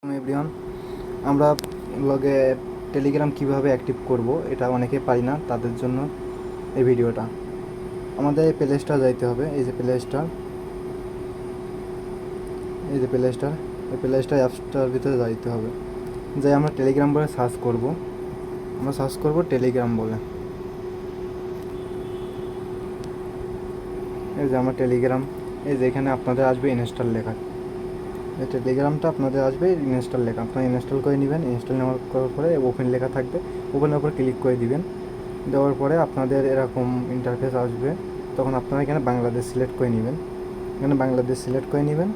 Everyone, আমরা ব্লগে Telegram কিভাবে অ্যাক্টিভ করব এটা অনেকে পারি না, তাদের জন্য এই ভিডিওটা। আমাদের এই প্লে স্টোর যাইতে হবে। এই যে প্লে স্টোর, এই প্লে স্টোর অ্যাপসটার ভিতরে যাইতে হবে। যাই আমরা টেলিগ্রাম বলে সার্চ করব। আমরা সার্চ করব টেলিগ্রাম বলে। এই যে আমার টেলিগ্রাম, এই যে এখানে আপনাদের আসবে ইনস্টল লেখা। এই টেলিগ্রামটা আপনাদের আসবে ইনস্টল লেখা, আপনারা ইনস্টল করে নেবেন। ইনস্টল করার পরে ওপেন লেখা থাকবে, ওপেনের উপর ক্লিক করে দিবেন। দেওয়ার পরে আপনাদের এরকম ইন্টারফেস আসবে। তখন আপনারা এখানে বাংলাদেশ সিলেক্ট করে নেবেন। এখানে বাংলাদেশ সিলেক্ট করে নেবেন,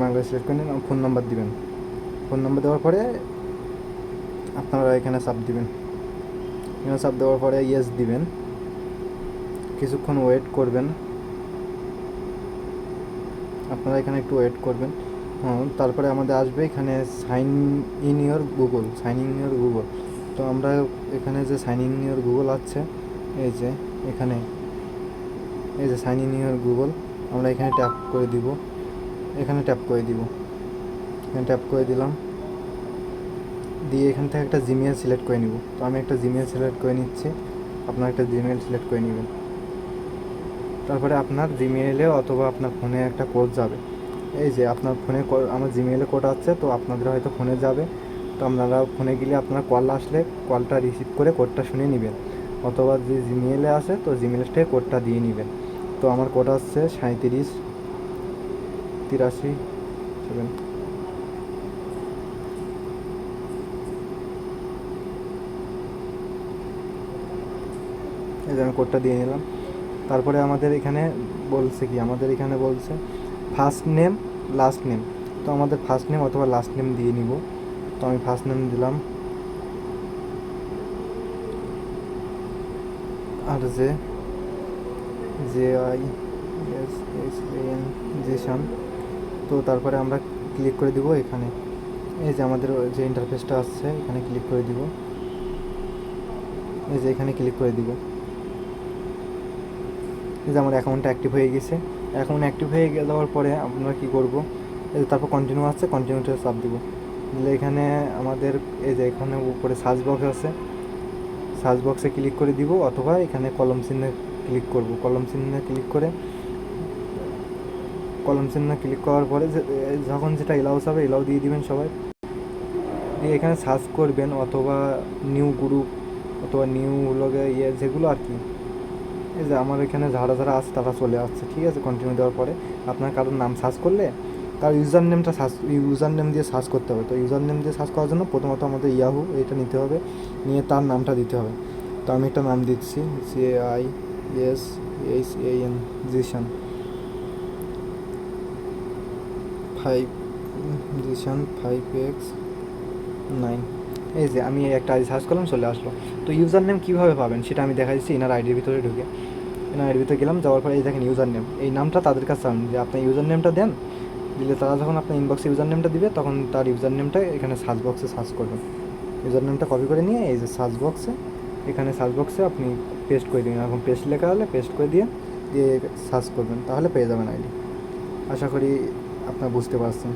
বাংলাদেশ সিলেক্ট করে নিন, ফোন নাম্বার দিবেন। ফোন নাম্বার দেওয়ার পরে আপনারা এখানে চাপ দিবেন। এখানে চাপ দেওয়ার পরে ইয়েস দিবেন। কিছুক্ষণ ওয়েট করবেন, আপনারা এখানে একটু ওয়েট করবেন। তারপরে আমাদের আসবে এখানে সাইন ইন ইওর গুগল। তো আমরা এখানে যে সাইন ইন ইওর গুগল আছে, এই যে এখানে এই যে সাইন ইন ইওর গুগল, আমরা এখানে ট্যাপ করে দিব। এখানে ট্যাপ করে দিলাম। দিয়ে এখান থেকে একটা জিমেল সিলেক্ট করে নিব। তো আমি একটা জিমেল সিলেক্ট করে নিচ্ছি, আপনার একটা জিমেল সিলেক্ট করে নেবেন। তারপরে আপনার জিমেইলে অথবা আপনার ফোনে একটা কোড যাবে। এই যে আপনার ফোনে আমার জিমেইলে কোড আছে, তো আপনাদের হয়তো ফোনে যাবে। তো আপনারা ফোনে গেলে আপনার কল আসলে কলটা রিসিভ করে কোডটা শুনে নেবেন, অথবা যে জিমেইলে আসে তো জিমেইলের থেকে কোডটা দিয়ে নেবেন। তো আমার কোড আসছে 3783 এই যে আমি কোডটা দিয়ে নিলাম। তারপরে আমাদের এখানে বলছে ফার্স্ট নেম লাস্ট নেম। তো আমাদের ফার্স্ট নেম অথবা লাস্ট নেম দিয়ে নিব। তো আমি ফার্স্ট নেম দিলাম আর JISSAN জিশান। তো তারপরে আমরা ক্লিক করে দিব এখানে। এই যে আমাদের যে ইন্টারফেসটা আসছে এখানে ক্লিক করে দিব। এই যে এখানে ক্লিক করে দিব। এই যে আমার অ্যাকাউন্টটা অ্যাক্টিভ হয়ে গেছে। অ্যাকাউন্ট অ্যাক্টিভ হয়ে যাওয়ার পরে আমরা কী করব, এই যে তারপর কন্টিনিউ আসছে, কন্টিনিউতে চাপ দিব। দিলে এখানে আমাদের এই যে এখানে উপরে সার্চ বক্স আছে, সার্চ বক্সে ক্লিক করে দিব, অথবা এখানে কলম চিহ্নে ক্লিক করব। কলম চিহ্নে ক্লিক করার পরে যখন যেটা এলাউস হবে এলাও দিয়ে দিবেন সবাই। দিয়ে এখানে সার্চ করবেন, অথবা নিউ গ্রুপ অথবা নিউ লগে যেগুলো আর কি। এই যে আমার এখানে যারা আছে তারা চলে আসছে, ঠিক আছে। কন্টিনিউ দেওয়ার পরে আপনার কারোর নাম সার্চ করলে তার ইউজার নেম দিয়ে সার্চ করতে হবে। তো ইউজার নেম দিয়ে সার্চ করার জন্য প্রথমত আমাদের ইয়াহু এটা নিতে হবে, নিয়ে তার নামটা দিতে হবে। তো আমি একটা নাম দিচ্ছি, JISHAN জিশান 5X9। এই যে আমি একটা আইডি সার্চ করলাম, চলে আসলো। তো ইউজার নেম কীভাবে পাবেন সেটা আমি দেখা দিচ্ছি। এনার আইডির ভিতরে ঢুকে এনার আইডির ভিতরে গেলাম, যাওয়ার পরে এই দেখেন ইউজার নেম, এই নামটা তাদের কাছে চান যে আপনি ইউজার নেমটা দেন। দিলে তারা যখন আপনার ইনবক্সে ইউজার নেমটা দিবে, তখন তার ইউজার নেমটা এখানে সার্চ বক্সে সার্চ করবেন। ইউজার নেমটা কপি করে নিয়ে এই যে সার্চ বক্সে আপনি পেস্ট করে দিন। এখন পেস্ট লেখা হলে পেস্ট করে দিয়ে সার্চ করবেন, তাহলে পেয়ে যাবেন আইডি। আশা করি আপনারা বুঝতে পারছেন।